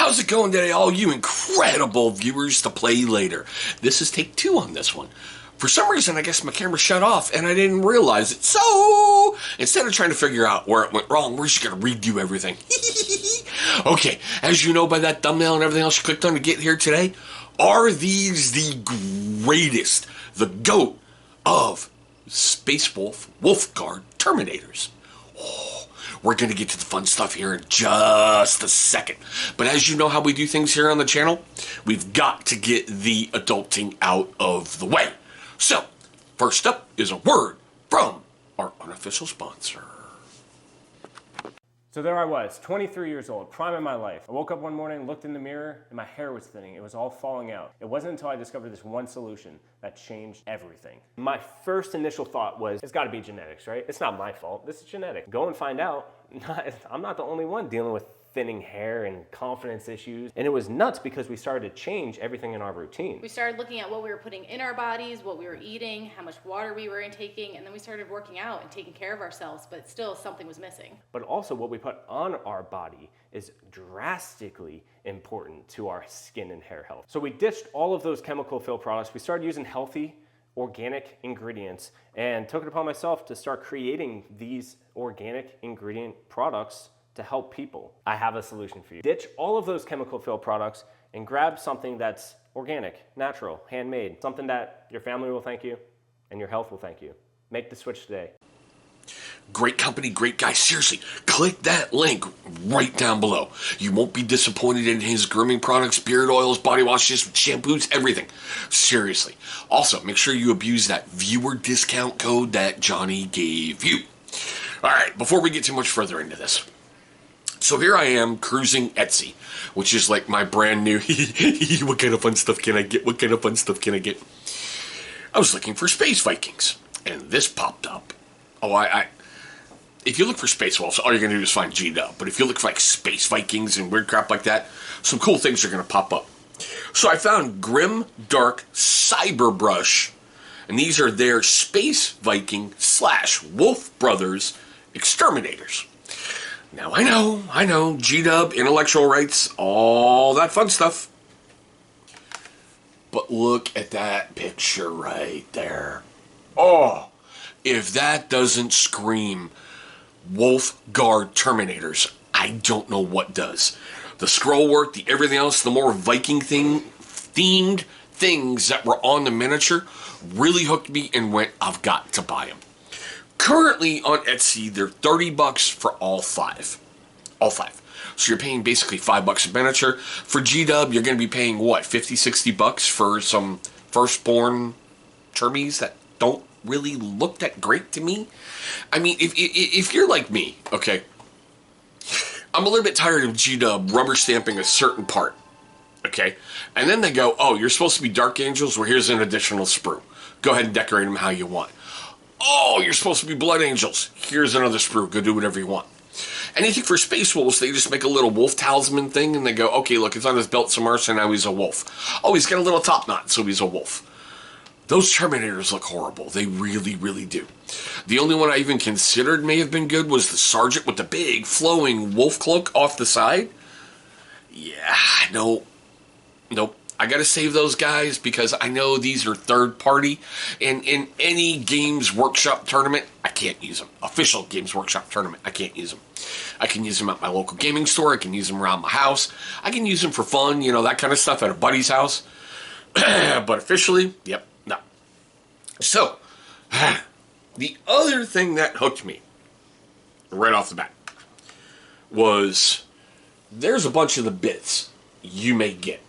How's it going today, all you incredible viewers to play later? This is take 2 on this one. For some reason, I guess my camera shut off and I didn't realize it. So, instead of trying to figure out where it went wrong, we're just going to redo everything. Okay, as you know by that thumbnail and everything else you clicked on to get here today, are these the greatest, the GOAT of Space Wolf Gaurd Terminators? We're going to get to the fun stuff here in just a second. But as you know how we do things here on the channel, we've got to get the adulting out of the way. So, first up is a word from our unofficial sponsor. So there I was, 23 years old, prime of my life. I woke up one morning, looked in the mirror, and my hair was thinning. It was all falling out. It wasn't until I discovered this one solution that changed everything. My first initial thought was, it's gotta be genetics, right? It's not my fault, this is genetic. Go and find out. I'm not the only one dealing with thinning hair and confidence issues. And it was nuts because we started to change everything in our routine. We started looking at what we were putting in our bodies, what we were eating, how much water we were intaking, and then we started working out and taking care of ourselves, but still something was missing. But also what we put on our body is drastically important to our skin and hair health. So we ditched all of those chemical filled products. We started using healthy, organic ingredients and took it upon myself to start creating these organic ingredient products to help people. I have a solution for you. Ditch all of those chemical filled products and grab something that's organic, natural, handmade, something that your family will thank you and your health will thank you. Make the switch today. Great company, great guy. Seriously, click that link right down below. You won't be disappointed in his grooming products, beard oils, body washes, shampoos, everything. Seriously. Also, make sure you abuse that viewer discount code that Johnny gave you. All right, before we get too much further into this. So here I am cruising Etsy, which is like my brand new, what kind of fun stuff can I get? What kind of fun stuff can I get? I was looking for Space Vikings, and this popped up. Oh, if you look for Space Wolves, all you're going to do is find G-Dub. But if you look for like Space Vikings and weird crap like that, some cool things are going to pop up. So I found grimdark cyberbrush, and these are their Space Viking / Wolf Brothers exterminators. Now, I know, G-Dub, intellectual rights, all that fun stuff. But look at that picture right there. Oh, if that doesn't scream Wolf Gaurd Terminators, I don't know what does. The scroll work, the everything else, the more Viking themed things that were on the miniature really hooked me and went, I've got to buy them. Currently on Etsy, they're $30 for all 5. All 5. So you're paying basically $5 a miniature. For G-Dub, you're going to be paying, what, $50-60 for some firstborn termies that don't really look that great to me? I mean, if you're like me, okay, I'm a little bit tired of G-Dub rubber stamping a certain part, okay? And then they go, oh, you're supposed to be Dark Angels? Well, here's an additional sprue. Go ahead and decorate them how you want. Oh, you're supposed to be Blood Angels. Here's another sprue. Go do whatever you want. Anything for Space Wolves, they just make a little wolf talisman thing, and they go, okay, look, it's on his belt somewhere, so now he's a wolf. Oh, he's got a little top knot, so he's a wolf. Those Terminators look horrible. They really, really do. The only one I even considered may have been good was the Sergeant with the big, flowing wolf cloak off the side. Yeah, nope. I gotta save those guys because I know these are third party, and in any Games Workshop tournament, I can't use them. Official Games Workshop tournament, I can't use them. I can use them at my local gaming store, I can use them around my house, I can use them for fun, you know, that kind of stuff at a buddy's house. But officially, yep, no. So, the other thing that hooked me, right off the bat, was there's a bunch of the bits you may get.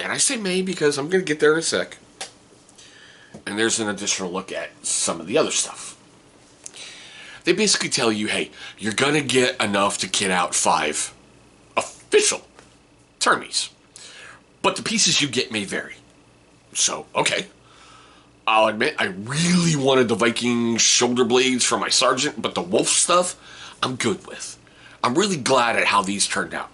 And I say may because I'm going to get there in a sec. And there's an additional look at some of the other stuff. They basically tell you, hey, you're going to get enough to kit out 5 official termies. But the pieces you get may vary. So, okay. I'll admit, I really wanted the Viking shoulder blades for my Sergeant, but the wolf stuff, I'm good with. I'm really glad at how these turned out.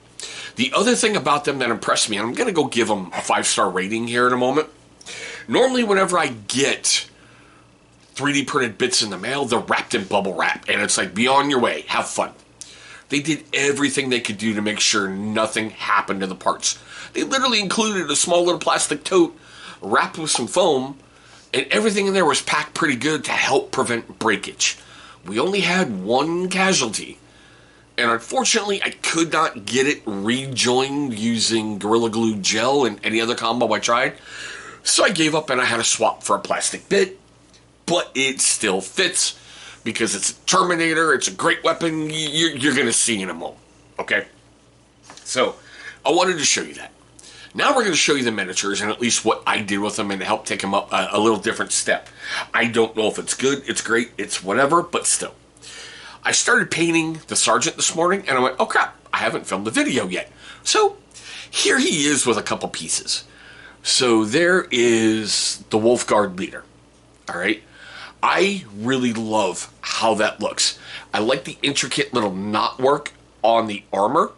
The other thing about them that impressed me, and I'm going to go give them a 5-star rating here in a moment. Normally, whenever I get 3D printed bits in the mail, they're wrapped in bubble wrap, and it's like, be on your way, have fun. They did everything they could do to make sure nothing happened to the parts. They literally included a small little plastic tote wrapped with some foam, and everything in there was packed pretty good to help prevent breakage. We only had one casualty, and unfortunately I could not get it rejoined using Gorilla Glue gel and any other combo I tried, so I gave up and I had to swap for a plastic bit, but it still fits because it's a Terminator, it's a great weapon you're going to see in a moment, okay? So I wanted to show you that. Now we're going to show you the miniatures and at least what I did with them and help take them up a little different step. I don't know if it's good, it's great, it's whatever, but still. I started painting the Sergeant this morning and I went, oh crap, I haven't filmed the video yet. So here he is with a couple pieces. So there is the Wolf Guard leader, all right? I really love how that looks. I like the intricate little knot work on the armor.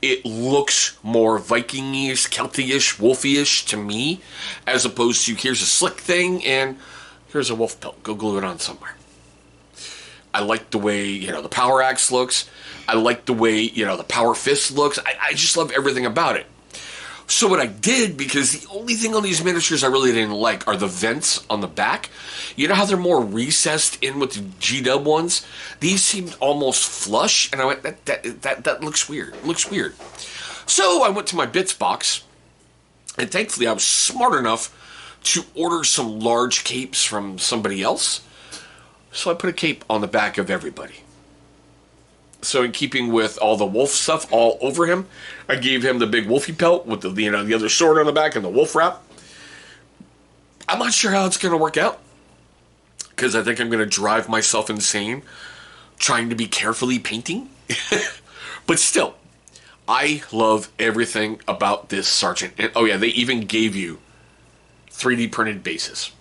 It looks more Viking-ish, Celtic-ish, wolfy-ish to me, as opposed to here's a slick thing and here's a wolf pelt. Go glue it on somewhere. I like the way, the power axe looks. I like the way, the power fist looks. I just love everything about it. So what I did, because the only thing on these miniatures I really didn't like are the vents on the back. You know how they're more recessed in with the G-Dub ones? These seemed almost flush, and I went, that looks weird. It looks weird. So I went to my bits box, and thankfully I was smart enough to order some large capes from somebody else. So I put a cape on the back of everybody. So in keeping with all the wolf stuff all over him, I gave him the big wolfy pelt with the other sword on the back and the wolf wrap. I'm not sure how it's going to work out, because I think I'm going to drive myself insane trying to be carefully painting. But still, I love everything about this Sergeant. And oh yeah, they even gave you 3D printed bases.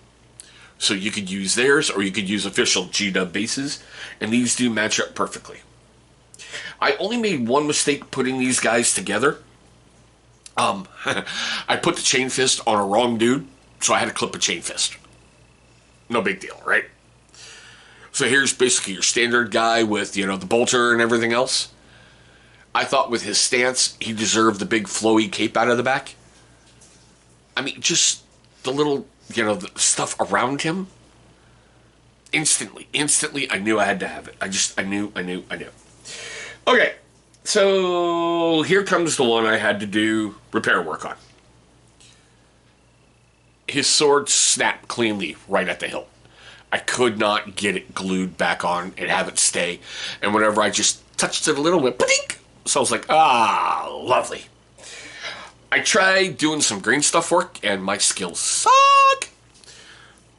So you could use theirs or you could use official G-Dub bases, and these do match up perfectly. I only made one mistake putting these guys together. I put the chain fist on a wrong dude, so I had to clip a chain fist. No big deal, right? So here's basically your standard guy with, the bolter and everything else. I thought with his stance, he deserved the big flowy cape out of the back. I mean, just the little, the stuff around him. Instantly, I knew I had to have it. I knew. Okay, so here comes the one I had to do repair work on. His sword snapped cleanly right at the hilt. I could not get it glued back on and have it stay. And whenever I just touched it a little bit, pa-dink! So I was like, lovely. I tried doing some green stuff work and my skills suck.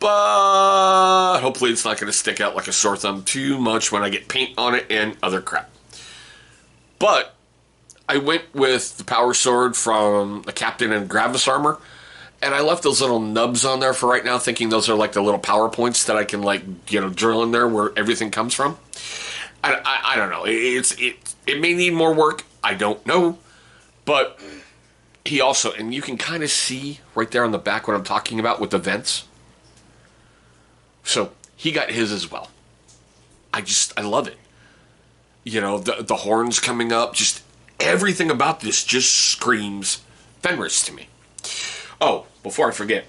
But hopefully it's not going to stick out like a sore thumb too much when I get paint on it and other crap. But I went with the power sword from the Captain and Gravis armor, and I left those little nubs on there for right now, thinking those are like the little power points that I can drill in there where everything comes from. I don't know. It may need more work. I don't know. But he also, and you can kind of see right there on the back what I'm talking about with the vents. So he got his as well. I love it. The horns coming up, just everything about this just screams Fenris to me. Oh, before I forget,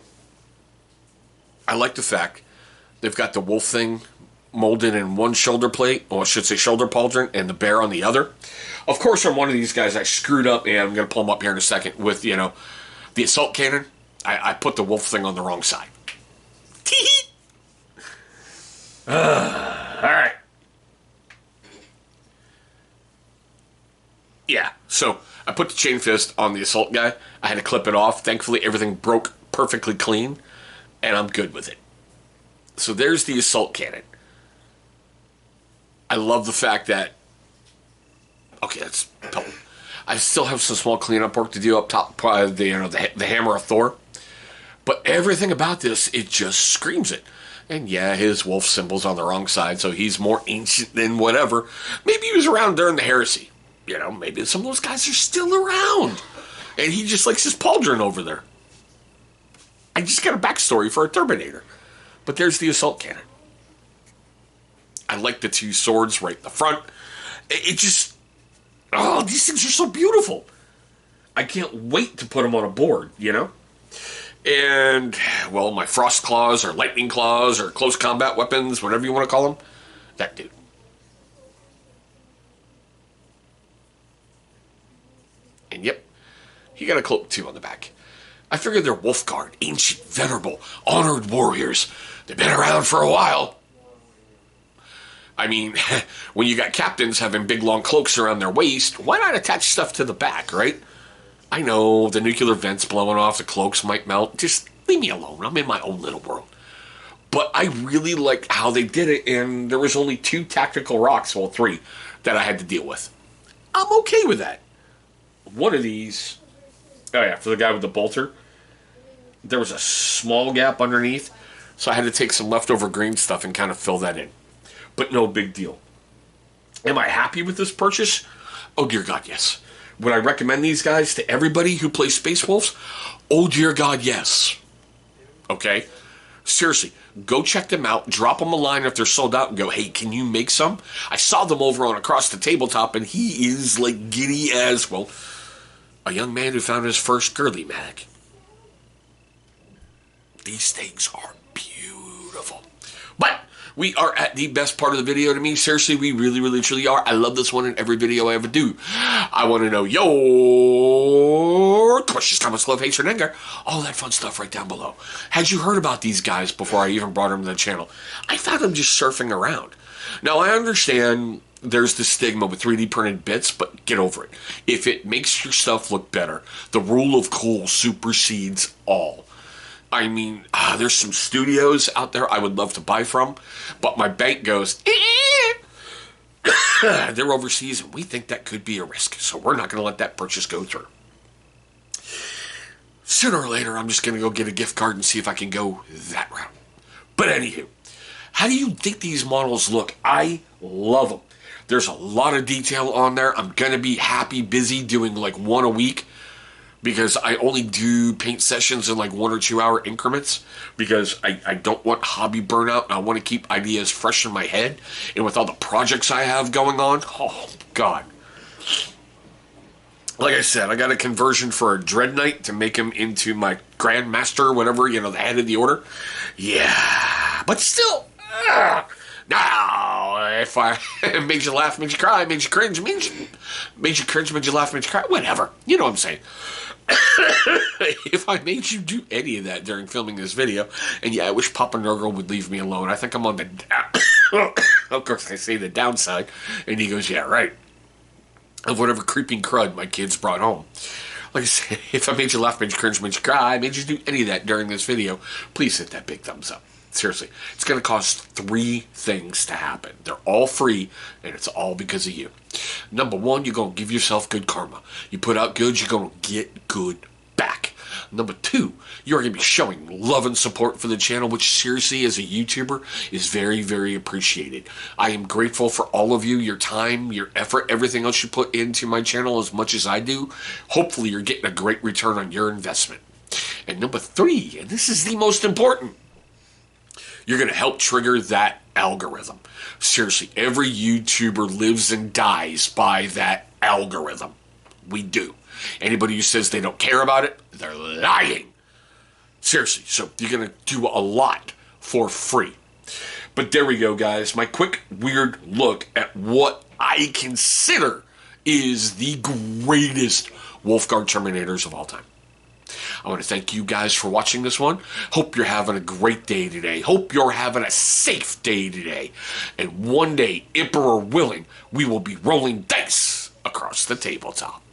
I like the fact they've got the wolf thing molded in one shoulder plate, or I should say shoulder pauldron, and the bear on the other. Of course, on one of these guys, I screwed up, and I'm going to pull them up here in a second, with, the assault cannon. I put the wolf thing on the wrong side. All right. Yeah, so I put the chain fist on the assault guy. I had to clip it off. Thankfully, everything broke perfectly clean, and I'm good with it. So there's the assault cannon. I love the fact that... Okay, that's... I still have some small cleanup work to do up top, the Hammer of Thor. But everything about this, it just screams it. And yeah, his wolf symbol's on the wrong side, so he's more ancient than whatever. Maybe he was around during the heresy. Maybe some of those guys are still around. And he just likes his pauldron over there. I just got a backstory for a Terminator. But there's the assault cannon. I like the two swords right in the front. It just, Oh, these things are so beautiful. I can't wait to put them on a board, you know? And, well, my frost claws or lightning claws or close combat weapons, whatever you want to call them, that dude. And yep, he got a cloak too on the back. I figured they're Wolfguard, ancient, venerable, honored warriors. They've been around for a while. I mean, when you got captains having big long cloaks around their waist, why not attach stuff to the back, right? I know the nuclear vents blowing off, the cloaks might melt. Just leave me alone. I'm in my own little world. But I really liked how they did it, and there was only 2 tactical rocks, well, 3, that I had to deal with. I'm okay with that. One of these, oh yeah, for the guy with the bolter, there was a small gap underneath, so I had to take some leftover green stuff and kind of fill that in. But no big deal. Am I happy with this purchase? Oh dear God, yes. Would I recommend these guys to everybody who plays Space Wolves? Oh dear God, yes. Okay? Seriously, go check them out, drop them a line if they're sold out, and go, hey, can you make some? I saw them over on Across the Tabletop, and he is like giddy as, well, a young man who found his first girly mag. These things are beautiful. But we are at the best part of the video to me. Seriously, we really, really, truly are. I love this one in every video I ever do. I want to know your questions, comments, love, hatred, and anger. All that fun stuff right down below. Had you heard about these guys before I even brought them to the channel? I found them just surfing around. Now, I understand there's the stigma with 3D printed bits, but get over it. If it makes your stuff look better, the rule of cool supersedes all. I mean, there's some studios out there I would love to buy from, but my bank goes, they're overseas, and we think that could be a risk, so we're not going to let that purchase go through. Sooner or later, I'm just going to go get a gift card and see if I can go that route. But anywho, how do you think these models look? I love them. There's a lot of detail on there. I'm going to be happy, busy doing like one a week because I only do paint sessions in like 1 or 2 hour increments because I don't want hobby burnout and I want to keep ideas fresh in my head. And with all the projects I have going on, oh God. Like I said, I got a conversion for a Dread Knight to make him into my Grandmaster, whatever, you know, the head of the order. Yeah, but still, now, if I made you laugh, made you cry, made you cringe, made you cringe, made you laugh, made you cry, whatever. You know what I'm saying. If I made you do any of that during filming this video, and yeah, I wish Papa Nurgle would leave me alone. I think I'm on the, of course I say the downside, and he goes, yeah, right, of whatever creeping crud my kids brought home. Like I said, if I made you laugh, made you cringe, made you cry, made you do any of that during this video, please hit that big thumbs up. Seriously, it's going to cost 3 things to happen. They're all free, and it's all because of you. Number 1, you're going to give yourself good karma. You put out good, you're going to get good back. Number 2, you're going to be showing love and support for the channel, which seriously, as a YouTuber, is very, very appreciated. I am grateful for all of you, your time, your effort, everything else you put into my channel as much as I do. Hopefully, you're getting a great return on your investment. And number 3, and this is the most important, you're going to help trigger that algorithm. Seriously, every YouTuber lives and dies by that algorithm. We do. Anybody who says they don't care about it, they're lying. Seriously, so you're going to do a lot for free. But there we go, guys. My quick, weird look at what I consider is the greatest Wolfguard Terminators of all time. I want to thank you guys for watching this one. Hope you're having a great day today. Hope you're having a safe day today. And one day, Emperor willing, we will be rolling dice across the tabletop.